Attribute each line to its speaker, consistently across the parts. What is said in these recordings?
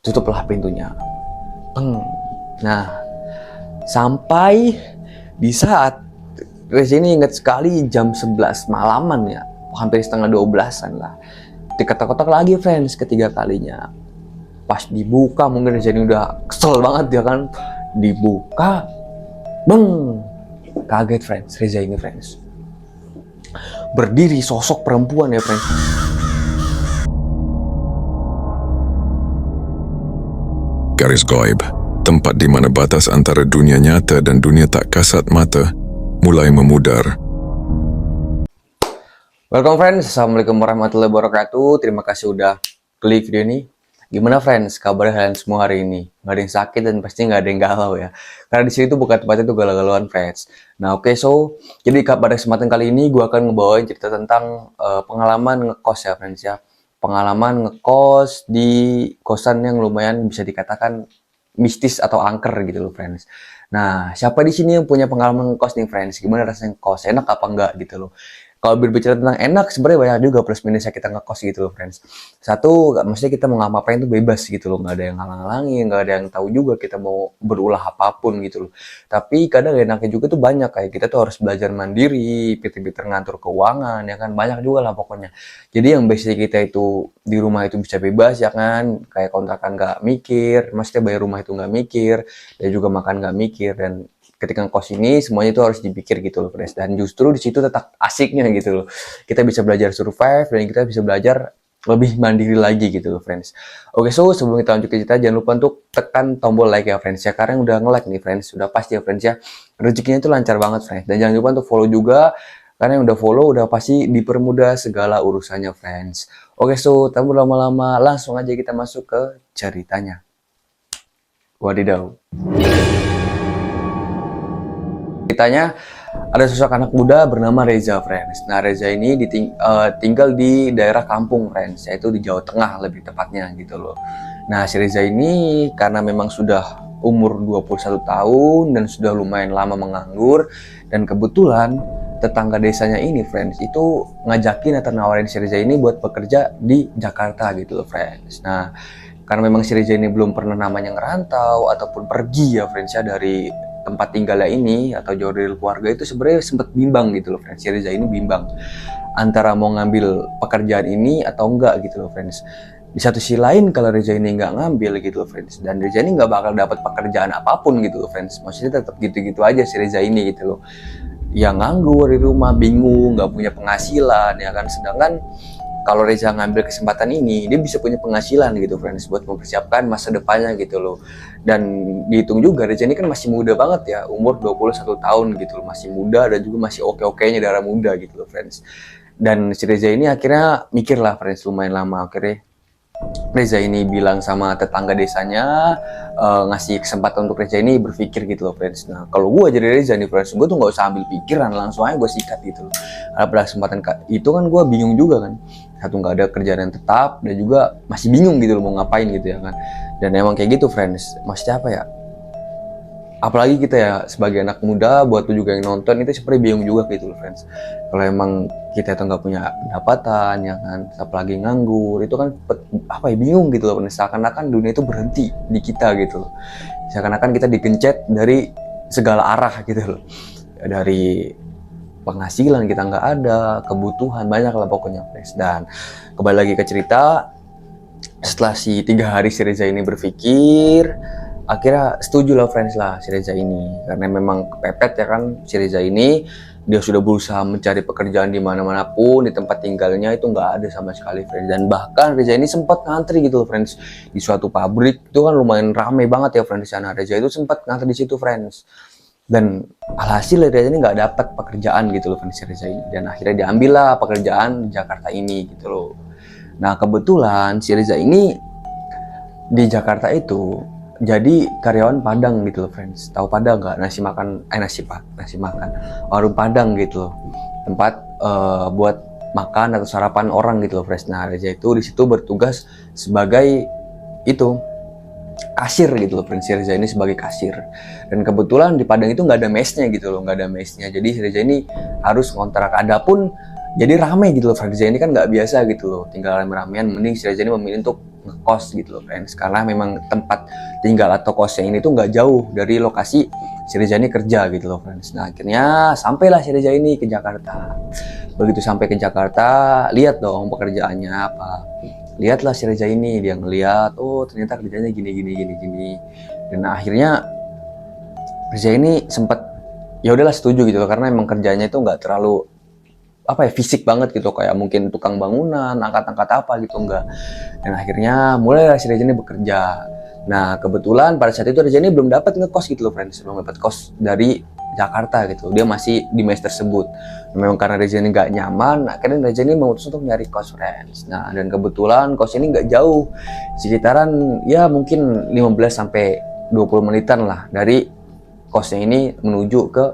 Speaker 1: tutuplah pintunya. Peng. Nah, sampai di saat Reza ini ingat sekali jam 11 malaman ya, hampir setengah 12-an lah. Diketok-ketok lagi friends ketiga kalinya. Pas dibuka mungkin Reza ini udah kesel banget ya kan. Dibuka, beng, kaget friends, Reza ini friends. Berdiri sosok perempuan ya friends.
Speaker 2: Garis Goib, tempat di mana batas antara dunia nyata dan dunia tak kasat mata mulai memudar.
Speaker 1: Welcome friends, Assalamualaikum warahmatullahi wabarakatuh. Terima kasih udah klik video ini. Gimana friends, kabarnya kalian semua hari ini? Gak ada yang sakit dan pasti gak ada yang galau ya. Karena di sini tuh bukan tempatnya tuh galau-galauan friends. Nah oke, jadi pada kesempatan kali ini gue akan ngebawain cerita tentang pengalaman ngekos ya friends ya. Pengalaman ngekos di kosan yang lumayan bisa dikatakan mistis atau angker gitu loh friends. Nah, siapa di sini yang punya pengalaman ngekos nih friends? Gimana rasanya ngekos? Enak apa enggak gitu loh. Kalau berbicara tentang enak, sebenarnya banyak juga plus minusnya kita ngekos gitu loh friends. Satu, maksudnya kita mau ngapain tuh bebas gitu loh, nggak ada yang ngalang-ngalangin, nggak ada yang tahu juga kita mau berulah apapun gitu loh. Tapi kadang enaknya juga tuh banyak, kayak kita tuh harus belajar mandiri, pinter-pinter ngatur keuangan, ya kan, banyak juga lah pokoknya. Jadi yang biasanya kita itu di rumah itu bisa bebas ya kan, kayak kontrakan nggak mikir, maksudnya bayar rumah itu nggak mikir, dan juga makan nggak mikir, dan ketika ngekos ini semuanya itu harus dipikir gitu loh friends, dan justru di situ tetap asiknya gitu loh, kita bisa belajar survive dan kita bisa belajar lebih mandiri lagi gitu loh friends. Oke, sebelum kita lanjut ke cerita, jangan lupa untuk tekan tombol like ya friends ya, karena yang udah nge-like nih friends sudah pasti ya friends ya, rezekinya itu lancar banget friends. Dan jangan lupa untuk follow juga, karena yang udah follow udah pasti dipermudah segala urusannya friends. Oke, tanpa lama-lama langsung aja kita masuk ke ceritanya. Wadidaw. Ceritanya ada sosok anak muda bernama Reza friends. Nah Reza ini tinggal di daerah kampung friends, yaitu di Jawa Tengah lebih tepatnya gitu loh. Nah si Reza ini karena memang sudah umur 21 tahun dan sudah lumayan lama menganggur, dan kebetulan tetangga desanya ini friends itu ngajakin atau nawarin si Reza ini buat bekerja di Jakarta gitu loh friends. Nah karena memang si Reza ini belum pernah namanya ngerantau ataupun pergi ya friends ya dari tempat tinggalnya ini atau jauh dari keluarga, itu sebenarnya sempat bimbang gitu loh friends. Si Reza ini bimbang antara mau ngambil pekerjaan ini atau enggak gitu loh friends. Di satu sisi lain kalau Reza ini nggak ngambil gitu loh friends, dan Reza ini nggak bakal dapat pekerjaan apapun gitu loh friends. Maksudnya tetap gitu-gitu aja si Reza ini gitu loh, yang nganggur di rumah, bingung, nggak punya penghasilan ya kan. Sedangkan kalau Reza ngambil kesempatan ini, dia bisa punya penghasilan gitu friends, buat mempersiapkan masa depannya gitu loh. Dan dihitung juga Reza ini kan masih muda banget ya, umur 21 tahun gitu loh, masih muda dan juga masih oke-okenya darah muda gitu loh friends. Dan si Reza ini akhirnya mikir lah friends, lumayan lama. Akhirnya Reza ini bilang sama tetangga desanya, ngasih kesempatan untuk Reza ini berpikir gitu loh friends. Nah kalau gue jadi Reza nih friends, gue tuh nggak usah ambil pikiran, langsung aja gue sikat gitu loh. Karena pada kesempatan itu kan gue bingung juga kan, satu nggak ada kerjaan yang tetap, dan juga masih bingung gitu loh mau ngapain gitu ya kan. Dan emang kayak gitu friends, maksudnya apa ya, apalagi kita ya sebagai anak muda, buat lu juga yang nonton itu seperti bingung juga gitu loh friends. Kalau emang kita tuh nggak punya pendapatan ya kan, apalagi nganggur, itu kan apa ya, bingung gitu loh, seakan-akan dunia itu berhenti di kita gitu loh, seakan-akan kita digencet dari segala arah gitu loh, dari penghasilan kita nggak ada, kebutuhan banyak lah pokoknya friends. Dan kembali lagi ke cerita, setelah si 3 hari si Reza ini berpikir, akhirnya setuju lah friends lah si Reza ini, karena memang kepepet ya kan. Si Reza ini dia sudah berusaha mencari pekerjaan di mana-mana pun, di tempat tinggalnya itu nggak ada sama sekali friends. Dan bahkan Reza ini sempat ngantri gitu loh friends di suatu pabrik, itu kan lumayan ramai banget ya friends di sana. Reza itu sempat ngantri di situ friends, dan alhasil Reza ini nggak dapat pekerjaan gitu loh friends si Reza ini, dan akhirnya diambil lah pekerjaan di Jakarta ini gitu loh. Nah kebetulan si Reza ini di Jakarta itu jadi karyawan Padang gitu loh friends. Tahu Padang nggak? Nasi makan warung Padang gitu loh, tempat buat makan atau sarapan orang gitu loh friends. Nah Reza itu di situ bertugas sebagai itu kasir gitu loh friends. Reza ini sebagai kasir, dan kebetulan di Padang itu nggak ada mesnya gitu loh, nggak ada mesnya. Jadi Reza ini harus ngontrak, ada pun jadi rame gitu loh. Reza ini kan nggak biasa gitu loh tinggal rame-ramean, mending Reza ini memilih untuk ngekos gitu loh friends, karena memang tempat tinggal atau kosnya ini tuh nggak jauh dari lokasi si Reza ini kerja gitu loh friends. Nah akhirnya sampailah si Reza ini ke Jakarta. Begitu sampai ke Jakarta, lihat dong pekerjaannya apa. Lihatlah si Reza ini, dia ngeliat, oh ternyata kerjanya gini. Dan akhirnya Reza ini sempat ya udahlah setuju gitu loh, karena emang kerjanya itu nggak terlalu fisik banget gitu, kayak mungkin tukang bangunan, angkat-angkat apa gitu, enggak. Dan akhirnya mulai si Reza ini bekerja. Nah kebetulan pada saat itu Reza ini belum dapat ngekos gitu loh friends, belum dapat kos dari Jakarta gitu, dia masih di mes tersebut. Memang karena Reza ini nggak nyaman, akhirnya Reza ini memutus untuk nyari kos friends. Nah dan kebetulan kos ini nggak jauh, sekitaran ya mungkin 15-20 menitan lah dari kosnya ini menuju ke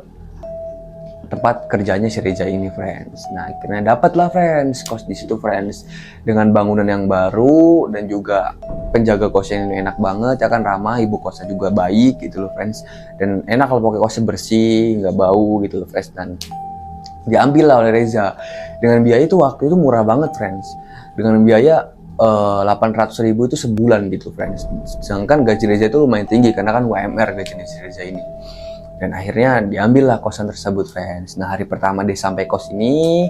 Speaker 1: tempat kerjanya si Reza ini friends. Nah akhirnya dapatlah friends kos di situ friends, dengan bangunan yang baru dan juga penjaga kosnya ini enak banget ya kan, ramah, ibu kosnya juga baik gitu loh friends, dan enak kalau pakai kosnya bersih, nggak bau gitu loh friends. Dan diambil lah oleh Reza dengan biaya itu waktu itu murah banget friends, dengan biaya 800.000 itu sebulan gitu friends. Sedangkan gaji Reza itu lumayan tinggi karena kan UMR gajinya si Reza ini. Dan akhirnya diambillah kosan tersebut friends. Nah hari pertama dia sampai kos ini,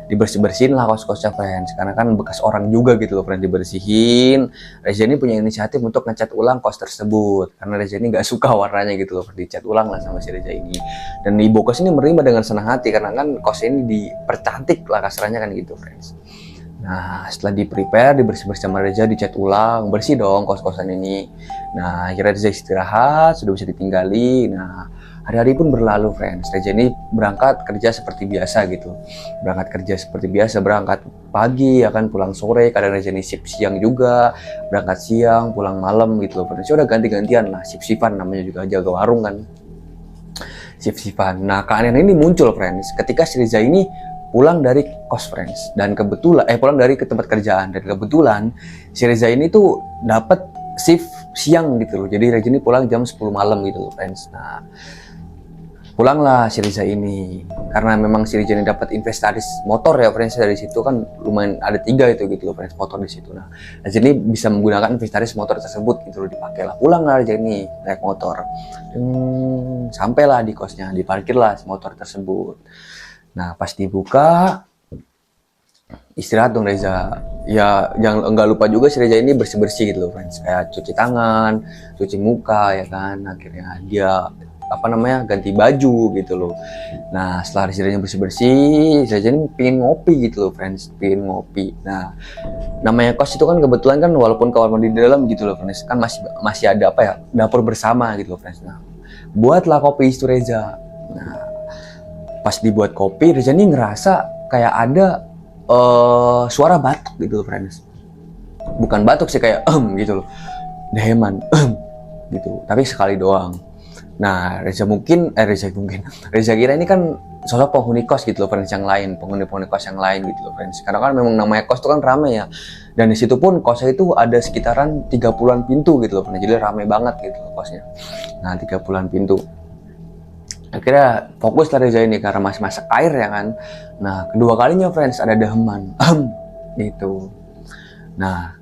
Speaker 1: dibersih-bersihin lah kos-kosnya friends, karena kan bekas orang juga gitu loh friends, dibersihin. Reza ini punya inisiatif untuk ngecat ulang kos tersebut, karena Reza ini gak suka warnanya gitu loh, dicat ulang lah sama si Reza ini. Dan ibu kos ini menerima dengan senang hati, karena kan kos ini dipercantik lah kasarnya kan gitu friends. Nah setelah di-prepare, dibersih-bersih sama Reza, dicat ulang, bersih dong kos-kosan ini. Nah akhirnya Reza istirahat, sudah bisa ditinggali. Nah hari-hari pun berlalu friends, Reza ini berangkat kerja seperti biasa gitu. Berangkat pagi ya kan, pulang sore, kadang Reza ini shift siang juga, berangkat siang, pulang malam gitu loh friends. Udah ganti-gantian lah, shift-shiftan namanya juga, jaga warung kan, shift-shiftan. Nah keanehan ini muncul friends ketika si Reza ini pulang dari kos friends, dan kebetulan pulang dari ke tempat kerjaan, dan kebetulan si Reza ini tuh dapat shift siang gitu loh. Jadi Reza ini pulang jam 10 malam gitu loh friends. Nah pulanglah si Reza ini, karena memang si Reza ini dapat inventaris motor ya friends, dari situ kan lumayan ada 3 itu gitu loh friends, motor di situ. Nah Reza ini bisa menggunakan inventaris motor tersebut gitu loh, dipakai lah, pulang lah Reza ini naik motor. Sampailah di kosnya, diparkirlah motor tersebut. Nah pas dibuka, istirahat dong Reza. Ya jangan, enggak lupa juga si Reza ini bersih-bersih gitu loh friends, kayak cuci tangan, cuci muka ya kan. Akhirnya dia ganti baju gitu loh. Nah setelah si Reza bersih-bersih, Reza ini pengen ngopi gitu loh friends, pengen ngopi. Nah namanya kos itu kan kebetulan kan, walaupun kamar mandi di dalam gitu loh friends, kan masih ada dapur bersama gitu loh friends. Nah buatlah kopi itu Reza. Nah pas dibuat kopi, Reza ini ngerasa kayak ada suara batuk gitu loh friends. Bukan batuk sih, kayak gitu loh, deheman gitu, tapi sekali doang. Nah Reza kira ini kan sosok penghuni kos gitu loh friends yang lain, penghuni kos yang lain gitu loh friends, karena kan memang namanya kos itu kan rame ya, dan di situ pun kosnya itu ada sekitaran 30-an pintu gitu loh friends, jadi rame banget gitu loh kosnya. Nah 30-an pintu. Akhirnya fokus lah Reza ini karena masih masak air ya kan. Nah kedua kalinya friends ada deheman gitu. Nah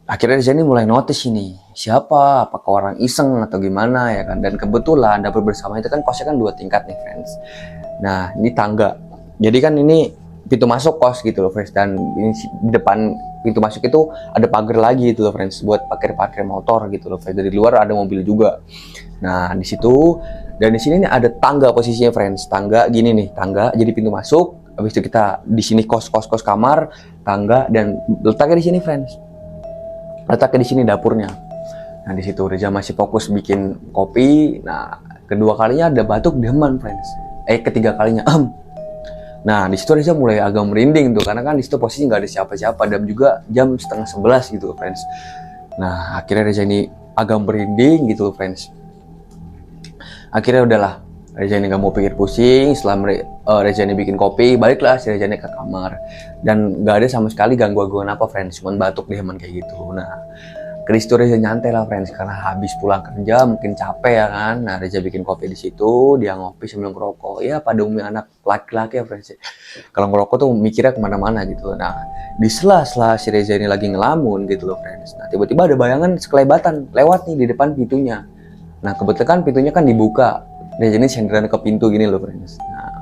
Speaker 1: akhirnya Reza ini mulai notice ini, siapa, apakah orang iseng atau gimana ya kan. Dan kebetulan dapur bersama itu kan kosnya kan 2 tingkat nih friends. Nah ini tangga, jadi kan ini pintu masuk kos gitu loh friends, dan ini di depan pintu masuk itu ada pagar lagi gitu loh friends, buat parkir motor gitu loh friends. Dari luar ada mobil juga. Nah di situ, dan di sini nih ada tangga posisinya friends, tangga gini nih, tangga jadi pintu masuk. Habis itu kita di sini kos kamar, tangga, dan letaknya di sini friends, letaknya di sini dapurnya. Nah di situ Reza masih fokus bikin kopi. Nah kedua kalinya ada batuk deheman friends, ketiga kalinya Nah di situ Reza mulai agak merinding tuh, karena kan di situ posisi nggak ada siapa-siapa dan juga jam 10:30 gitu friends. Nah akhirnya Reza ini agak merinding gitu friends. Akhirnya udahlah, Reza ini gak mau pikir pusing. Setelah Reza ini bikin kopi, baliklah si Reza ini ke kamar, dan gak ada sama sekali gangguan apa friends, cuman batuk deheman kayak gitu. Nah di situ Reza nyantai lah friends, karena habis pulang kerja mungkin capek ya kan. Nah Reza bikin kopi di situ, dia ngopi sambil ngerokok. Ya pada umumnya anak laki-laki ya friends. Kalau ngerokok tuh mikirnya kemana-mana gitu. Nah di sela-sela si Reza ini lagi ngelamun gitu loh friends. Nah tiba-tiba ada bayangan sekelebatan lewat nih di depan pintunya. Nah kebetulan kan pintunya kan dibuka. Reza ini senderan ke pintu gini loh friends. Nah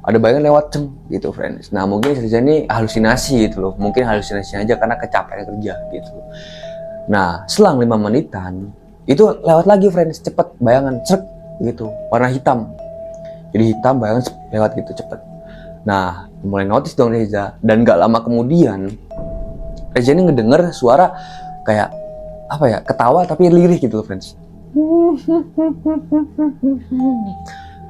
Speaker 1: ada bayangan lewat gitu friends. Nah mungkin Reza ini halusinasi gitu loh. Mungkin halusinasi aja karena kecapean kerja gitu. Nah, selang 5 menitan, itu lewat lagi friends, cepet bayangan, cek gitu, warna hitam. Jadi hitam bayangan lewat gitu cepet. Nah, mulai notice dong Reza, dan gak lama kemudian Reza ini ngedenger suara kayak apa ya, ketawa tapi lirih gitu loh friends.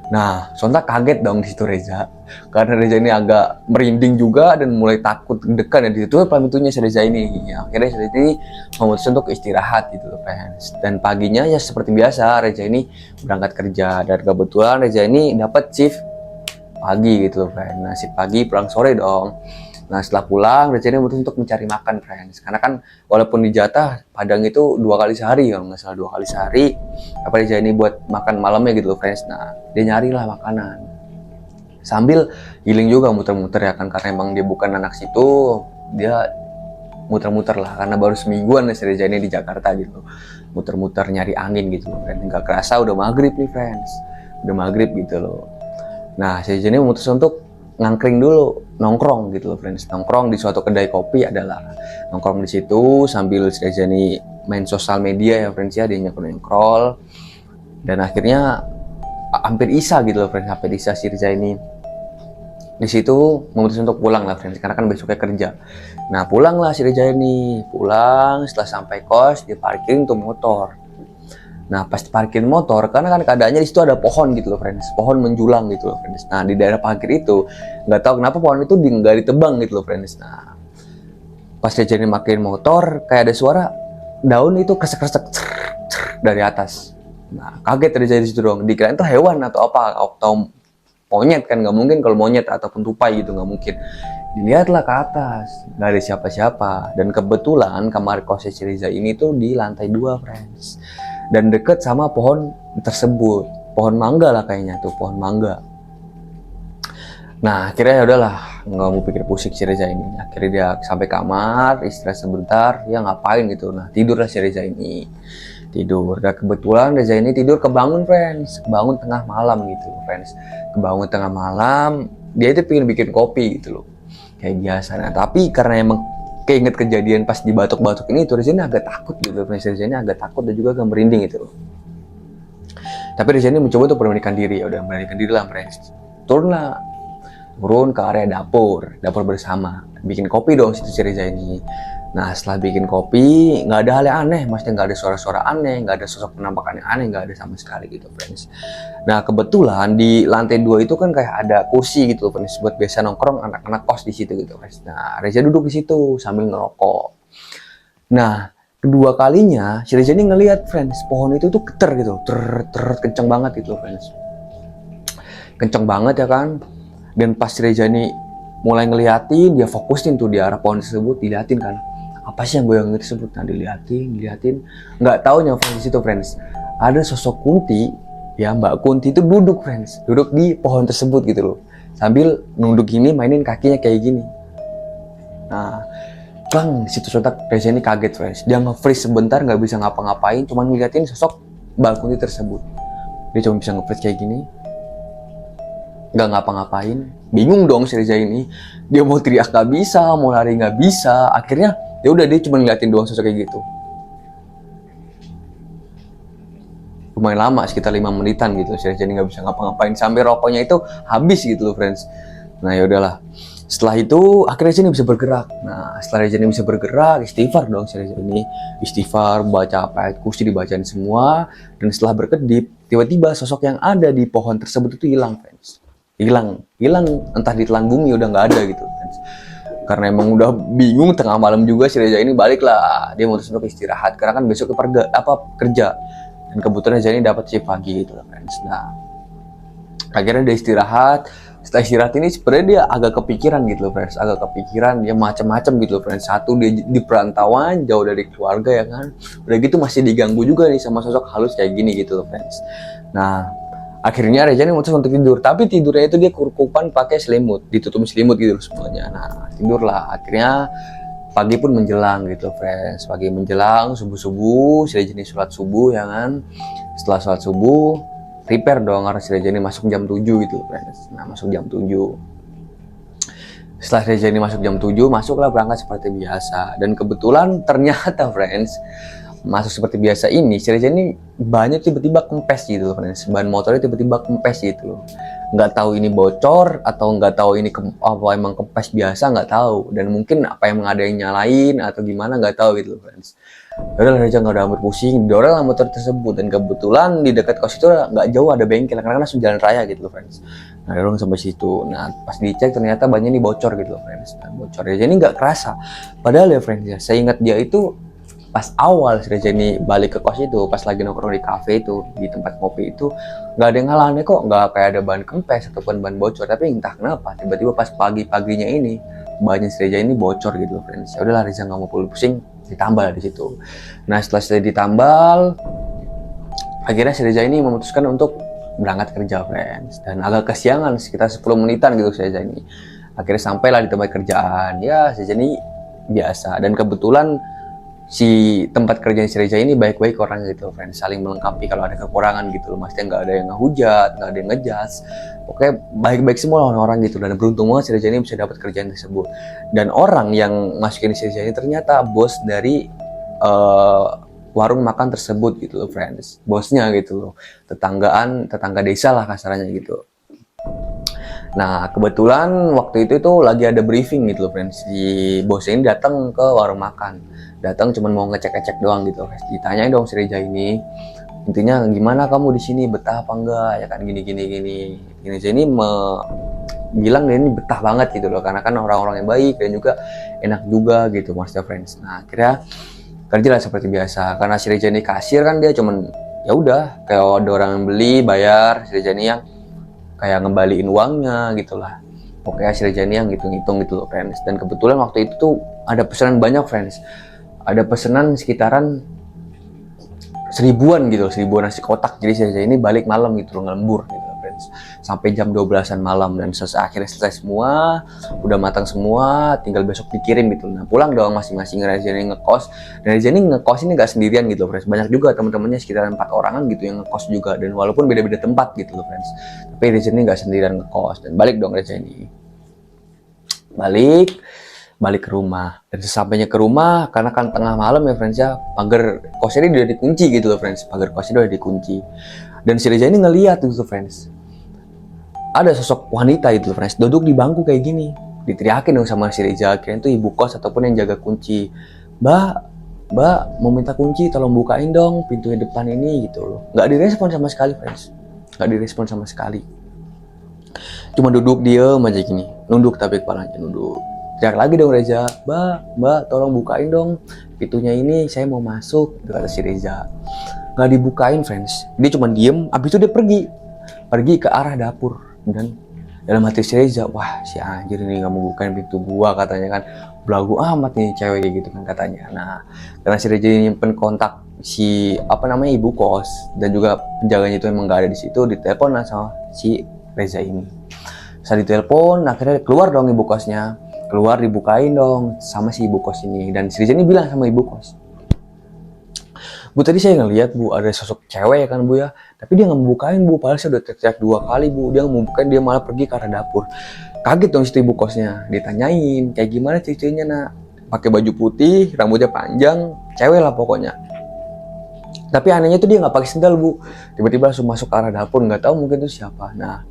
Speaker 1: Nah, sontak kaget dong di situ Reza, karena Reza ini agak merinding juga dan mulai takut dekat dan di situ pintunya si Reza ini. Ya, akhirnya si Reza ini memutuskan untuk istirahat gitu loh friends. Dan paginya ya seperti biasa Reza ini berangkat kerja dan kebetulan Reza ini dapat shift pagi gitu loh friends. Nah, shift pagi pulang sore dong. Nah setelah pulang Reza ini memutuskan untuk mencari makan friends, karena kan walaupun dijatah Padang itu 2 kali sehari kalau nggak salah 2 kali sehari, apa Reza ini buat makan malamnya gitu loh friends. Nah dia nyarilah makanan sambil healing juga, muter-muter ya kan, karena emang dia bukan anak situ, dia muter-muter lah karena baru semingguan si Reza ini di Jakarta gitu, muter-muter nyari angin gitu loh friends. Nggak kerasa udah maghrib nih friends, udah maghrib gitu loh. Nah si Reza ini memutuskan untuk ngangkring dulu, nongkrong gitu loh friends, nongkrong di suatu kedai kopi adalah nongkrong di situ sambil si Reza ini main sosial media ya friends ya, dia nongkrong dan akhirnya hampir isa gitu loh friends, hampir isa si Reza ini di situ memutuskan untuk pulang lah friends, karena kan besoknya kerja. Nah pulang lah si Reza ini, pulang setelah sampai kos dia parkirin tuh motor. Nah pas parkir motor, karena kan keadaannya di situ ada pohon gitu loh friends, pohon menjulang gitu loh friends. Nah di daerah parkir itu nggak tahu kenapa pohon itu nggak ditebang gitu loh friends. Nah pas dia jadi makin motor kayak ada suara daun itu kresek-kresek dari atas. Nah kaget terjadi di situ dong, dikirain itu hewan atau apa, atau monyet kan, nggak mungkin kalau monyet ataupun tupai gitu, nggak mungkin. Dilihatlah ke atas, nggak ada siapa-siapa, dan kebetulan kamar kos si Reza ini tuh di lantai 2 friends, dan deket sama pohon tersebut, pohon mangga lah kayaknya tuh, pohon mangga. Nah akhirnya ya udahlah, nggak mau pikir pusing si Reza ini, akhirnya dia sampai kamar istirahat sebentar, ya ngapain gitu. Nah tidurlah si Reza ini, tidur. Dan kebetulan Reza ini tidur kebangun friends, kebangun tengah malam gitu friends, kebangun tengah malam, dia itu pengen bikin kopi gitu loh kayak biasa. Nah tapi karena emang keinget kejadian pas di batok-batok ini, Reza ini agak takut gitu. Reza ini agak takut dan juga agak merinding gitu loh. Tapi Reza ini mencoba untuk memberanikan diri, ya udah memberanikan diri lah friends. Turun ke area dapur bersama, bikin kopi dong situ si Reza ini. Nah setelah bikin kopi nggak ada hal yang aneh, maksudnya nggak ada suara-suara aneh, nggak ada sosok penampakan yang aneh, nggak ada sama sekali gitu friends. Nah kebetulan di lantai 2 itu kan kayak ada kursi gitu friends, buat biasa nongkrong anak-anak kos di situ gitu friends. Nah Reza duduk di situ sambil ngerokok. Nah kedua kalinya si Reza ini ngelihat friends, pohon itu tuh geter gitu, kenceng banget gitu friends, kenceng banget ya kan. Dan pas si Reza ini mulai ngeliatin, dia fokusin tuh di arah pohon tersebut, diliatin kan, apa sih yang goyang tersebut. Nah diliatin, nggak taunya friends, di situ friends ada sosok Kunti ya, Mbak Kunti itu duduk friends, duduk di pohon tersebut gitu loh, sambil nunduk gini, mainin kakinya kayak gini. Nah situ sontak Reza ini kaget friends, dia nge-freeze sebentar, nggak bisa ngapa-ngapain, cuma ngeliatin sosok Mbak Kunti tersebut. Dia cuma bisa nge-freeze kayak gini, nggak ngapa-ngapain. Bingung dong si Reza ini, dia mau teriak nggak bisa, mau lari nggak bisa. Akhirnya ya udah dia cuma ngeliatin doang sosok kayak gitu. Lumayan lama, sekitar 5 menitan gitu si Reza ini nggak bisa ngapa-ngapain sampai rokoknya itu habis gitu loh friends. Nah ya udahlah, setelah itu akhirnya Reza ini bisa bergerak. Nah setelah Reza ini bisa bergerak, istighfar dong si Reza ini, istighfar, baca ayat kursi dibacain semua. Dan setelah berkedip, tiba-tiba sosok yang ada di pohon tersebut itu hilang friends, hilang entah ditelan bumi, udah nggak ada gitu friends. Karena emang udah bingung, tengah malam juga si Reza ini balik lah, dia mau untuk istirahat karena kan besok kerja. Dan kebetulan Reza ini dapat shift pagi gitu lah friends. Nah akhirnya dia istirahat Setelah istirahat ini sebenarnya dia agak kepikiran gitu loh friends, agak kepikiran, dia macam-macam gitu loh friends. Satu, dia di perantauan jauh dari keluarga ya kan, udah gitu masih diganggu juga nih sama sosok halus kayak gini gitu loh friends. Nah akhirnya Reza ini memutuskan untuk tidur, tapi tidurnya itu dia kurukupan pakai selimut, ditutup selimut gitu loh semuanya. Nah tidurlah, akhirnya pagi pun menjelang gitu friends, pagi menjelang subuh-subuh, si Reza ini sholat subuh ya kan. Setelah sholat subuh prepare dong, harus Reza ini masuk jam 7 gitu friends. Nah masuk jam 7, setelah Reza ini masuk jam 7, masuklah berangkat seperti biasa. Dan kebetulan ternyata friends, masuk seperti biasa ini, si Reza ini banyak tiba-tiba kempes gitu loh friends. Ban motornya tiba-tiba kempes gitu loh. Nggak tahu ini bocor atau nggak tahu ini apa emang kempes biasa, nggak tahu. Dan mungkin apa yang ada yang nyalain atau gimana, nggak tahu gitu loh friends. Udah Reza nggak ada berpusing, dorong lah motor tersebut. Dan kebetulan di dekat kos itu nggak jauh ada bengkel, karena langsung jalan raya gitu loh friends. Nah dorong sampai situ, nah pas dicek ternyata bannya ini bocor gitu loh friends. Nah, bocor Reza ini nggak kerasa, padahal ya friends ya, saya ingat dia itu pas awal Reza ini balik ke kos itu, pas lagi nongkrong di cafe itu, di tempat kopi itu, nggak ada yang ngalahin kok, nggak kayak ada ban kempes ataupun ban bocor. Tapi entah kenapa tiba-tiba pas pagi-paginya ini bannya Reza ini bocor gitu loh friends. Ya udahlah Reza nggak mau pusing, ditambal di situ. Nah setelah saya ditambal, akhirnya Reza ini memutuskan untuk berangkat kerja friends. Dan agak kesiangan, sekitar 10 menitan gitu Reza ini. Akhirnya sampailah di tempat kerjaan. Ya Reza ini biasa, dan kebetulan si tempat kerjaan si Reza ini baik-baik orangnya gitu friends, saling melengkapi kalau ada kekurangan gitu loh, maksudnya nggak ada yang ngehujat, nggak ada yang ngejudge, pokoknya baik-baik semua orang-orang gitu. Dan beruntung banget si Reza ini bisa dapat kerjaan tersebut. Dan orang yang masukin si Reza ini ternyata bos dari warung makan tersebut gitu loh friends, bosnya gitu loh, tetangga desa lah kasarannya gitu. Nah kebetulan waktu itu lagi ada briefing gitu loh friends, si bos ini datang ke warung makan, datang cuman mau ngecek-ngecek doang gitu. Ditanyain dong si Reza ini, intinya gimana kamu di sini, betah apa enggak ya kan, gini. Reza ini bilang dia ini betah banget gitu loh, karena kan orang-orang yang baik dan juga enak juga gitu maksudnya friends. Nah akhirnya kerja lah seperti biasa, karena si Reza ini kasir kan, dia cuman ya udah kayak ada orang yang beli bayar, si Reza ini yang kayak ngembaliin uangnya gitulah. Pokoknya si Reza ini yang ngitung-ngitung gitu loh friends. Dan kebetulan waktu itu tuh ada pesanan banyak friends, ada pesanan sekitaran 1000-an gitu, 1000-an nasi kotak. Jadi si Reza ini balik malam gitu loh, ngelembur gitu loh friends, sampai jam 12-an malam. Dan akhirnya selesai semua, udah matang semua, tinggal besok dikirim gitu. Nah pulang doang masing-masing. Reza ini ngekos, dan Reza ini ngekos ini gak sendirian gitu loh friends, banyak juga teman-temannya sekitar 4 orangan gitu yang ngekos juga. Dan walaupun beda-beda tempat gitu loh friends, tapi Reza ini gak sendirian ngekos. Dan balik dong Reza ini, balik ke rumah. Dan sesampainya ke rumah, karena kan tengah malam ya friends ya, pagar kosnya ini udah dikunci gitu loh friends, pagar kosnya udah dikunci. Dan si Reza ini ngeliat gitu friends, ada sosok wanita gitu loh friends, duduk di bangku kayak gini. Diteriakin dong sama si Reza, kirain tuh ibu kos ataupun yang jaga kunci. Mbak mau minta kunci, tolong bukain dong pintunya depan ini gitu loh. Nggak direspon sama sekali friends, nggak direspon sama sekali, cuma duduk diem aja gini, nunduk tapi kepalanya nunduk. Teriak lagi dong Reza, mbak tolong bukain dong pintunya ini, saya mau masuk, kata si Reza. Nggak dibukain friends, dia cuma diem. Abis itu dia pergi ke arah dapur. Dan dalam hati si Reza, wah si anjir ini nggak mau bukain pintu gua katanya kan, belagu amat nih cewek gitu kan katanya. Nah karena si Reza nyimpen kontak si ibu kos, dan juga penjaganya itu emang nggak ada di situ, ditelepon lah sama si Reza ini. Saat ditelepon, akhirnya keluar dong ibu kosnya, keluar dibukain dong sama si ibu kos ini. Dan si Reza ini bilang sama ibu kos, Bu tadi saya ngeliat Bu ada sosok cewek ya kan Bu ya, tapi dia nggak membukain Bu, padahal saya udah teriak 2 kali Bu, dia nggak membukain, dia malah pergi ke arah dapur. Kaget dong si ibu kosnya, ditanyain kayak gimana ceweknya nak, pakai baju putih, rambutnya panjang, cewek lah pokoknya. Tapi anehnya tuh dia nggak pakai sendal Bu, tiba-tiba langsung masuk ke arah dapur, nggak tahu mungkin itu siapa. Nah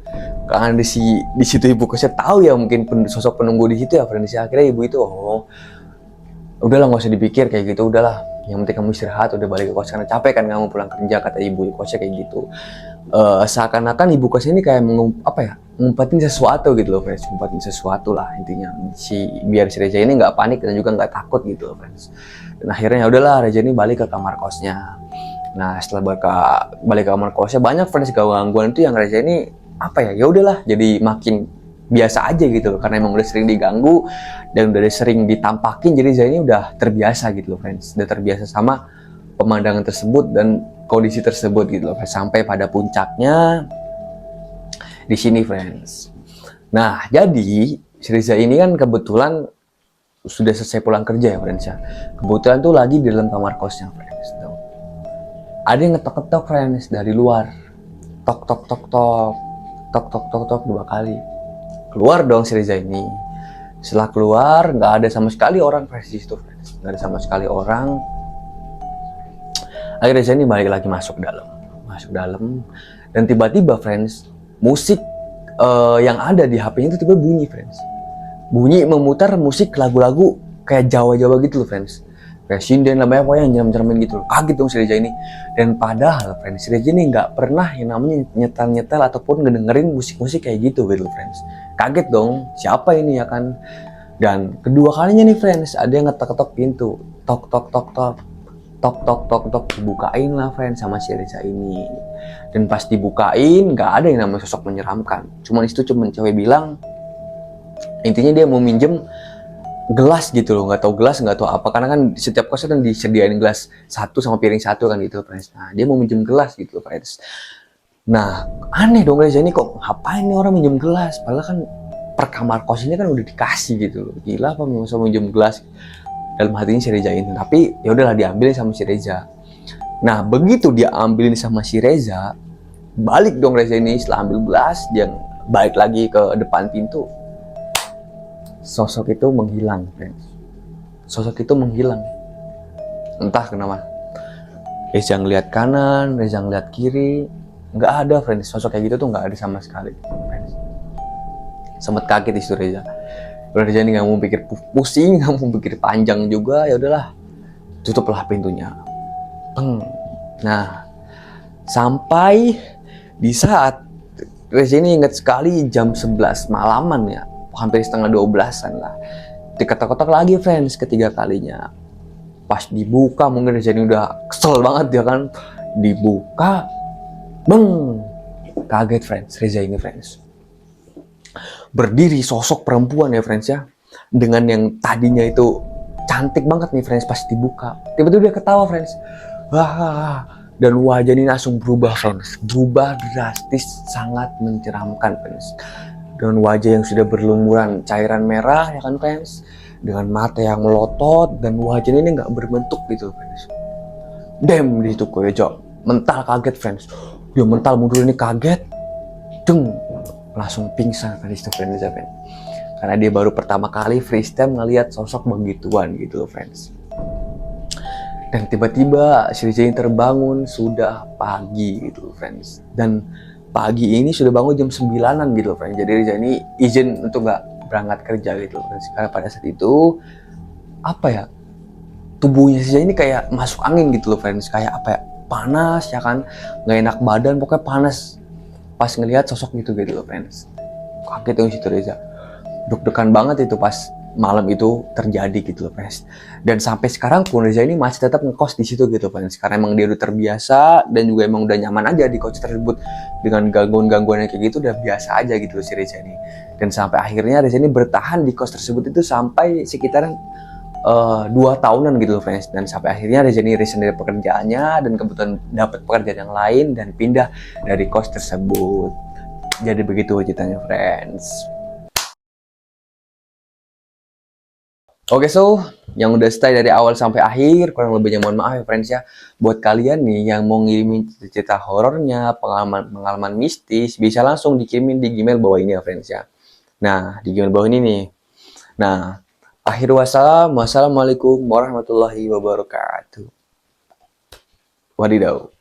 Speaker 1: karena di situ ibu kosnya tahu ya mungkin sosok penunggu di situ ya friends. Akhirnya ibu itu udahlah nggak usah dipikir kayak gitu, udahlah yang penting kamu istirahat, udah balik ke kos karena capek kan kamu pulang kerja, kata ibu kosnya kayak gitu. Seakan-akan ibu kosnya ini kayak ngumpetin sesuatu gitu loh friends, ngumpetin sesuatu lah intinya, biar si Reza ini nggak panik dan juga nggak takut gitu loh friends. Dan akhirnya udahlah Reza ini balik ke kamar kosnya. Nah setelah balik ke kamar kosnya, banyak friends gangguan itu yang Reza ini ya udahlah jadi makin biasa aja gitu loh, karena emang udah sering diganggu dan udah sering ditampakin, jadi Reza ini udah terbiasa gitu loh friends, udah terbiasa sama pemandangan tersebut dan kondisi tersebut gitu loh, sampai pada puncaknya di sini friends. Nah jadi si Reza ini kan kebetulan sudah selesai pulang kerja ya friends ya, kebetulan tuh lagi di dalam kamar kosnya friends tuh. Ada yang ngetok-ngetok friends dari luar, tok tok tok tok tok tok tok tok 2 kali. Keluar dong si Reza ini. Setelah keluar nggak ada sama sekali orang friends di situ friends, nggak ada sama sekali orang. Akhirnya Reza ini balik lagi masuk dalam dan tiba-tiba friends musik yang ada di HP-nya itu tiba bunyi friends, bunyi memutar musik lagu-lagu kayak Jawa-Jawa gitu loh friends, kayak sinden lah banyak yang nyeram-nyeramin gitu loh. Kaget dong si Reza ini, dan padahal friends si Reza ini nggak pernah yang namanya nyetel ataupun ngedengerin musik-musik kayak gitu loh friends. Kaget dong, siapa ini ya kan. Dan kedua kalinya nih friends ada yang ngetok-ngetok pintu, tok tok tok tok tok tok tok tok, dibukain lah friends sama si Reza ini. Dan pas dibukain nggak ada yang namanya sosok menyeramkan, cuman itu cuman cewek bilang intinya dia mau minjem gelas gitu loh, nggak tahu gelas nggak tahu apa, karena kan setiap kos kan disediain gelas satu sama piring satu kan gitu friends. Nah dia mau minjem gelas gitu friends. Nah aneh dong Reza ini, kok ngapain nih orang minjem gelas, padahal kan per kamar kos ini kan udah dikasih gitu loh, gila apa masa minjem gelas, dalam hatinya si Reza ini. Tapi ya udahlah diambilin sama si Reza. Nah begitu dia ambilin sama si Reza, balik dong Reza ini, setelah ambil gelas dia balik lagi ke depan pintu. Sosok itu menghilang friends, sosok itu menghilang entah kenapa. Reza ngeliat kanan, Reza ngeliat kiri, nggak ada friends, sosok kayak gitu tuh nggak ada sama sekali friends. Sempet kaget di situ Reza. Reza ini nggak mau pikir pusing, nggak mau pikir panjang juga, ya udahlah tutuplah pintunya. Nah sampai di saat Reza ini ingat sekali jam 11 malaman ya, hampir setengah 12-an lah, diketok-ketok lagi friends ketiga kalinya. Pas dibuka mungkin Reza ini udah kesel banget ya kan, dibuka kaget friends. Reza ini friends berdiri sosok perempuan ya friends ya, dengan yang tadinya itu cantik banget nih friends, pas dibuka tiba-tiba dia ketawa friends. Wah, dan wajah ini langsung berubah friends, berubah drastis, sangat menceramkan friends, dengan wajah yang sudah berlumuran cairan merah ya kan friends, dengan mata yang melotot, dan wajahnya ini nggak berbentuk gitu friends. Dem di situ Reza mental kaget friends, dia mental mundur ini kaget, langsung pingsan tadi itu friends ya friends, karena dia baru pertama kali first time ngelihat sosok begituan gitu loh friends. Dan tiba-tiba si Reza ini terbangun, sudah pagi gitu loh friends, dan pagi ini sudah bangun jam 9-an gitu loh friends. Jadi Reza ini izin untuk nggak berangkat kerja gitu loh friends, karena pada saat itu apa ya, tubuhnya Reza ini kayak masuk angin gitu loh friends, kayak apa ya, panas ya kan, nggak enak badan, pokoknya panas pas ngelihat sosok gitu loh friends. Kaget dong situ Reza, deg-degan banget itu pas malam itu terjadi gitu loh friends. Dan sampai sekarang pun Reza ini masih tetap ngekos di situ gitu friends, karena emang dia udah terbiasa dan juga emang udah nyaman aja di kos tersebut, dengan gangguan-gangguan kayak gitu udah biasa aja gitu loh si Reza ini. Dan sampai akhirnya Reza ini bertahan di kos tersebut itu sampai sekitaran 2 tahunan gitu loh friends. Dan sampai akhirnya Reza ini resign dari pekerjaannya dan kebetulan dapat pekerjaan yang lain dan pindah dari kos tersebut. Jadi begitu ceritanya friends. Oke, so yang udah stay dari awal sampai akhir, kurang lebihnya mohon maaf ya friends ya. Buat kalian nih yang mau ngirimin cerita horornya, pengalaman mistis, bisa langsung dikirimin di Gmail bawah ini ya friends ya. Nah di Gmail bawah ini nih. Nah wassalamualaikum warahmatullahi wabarakatuh. Wadidaw.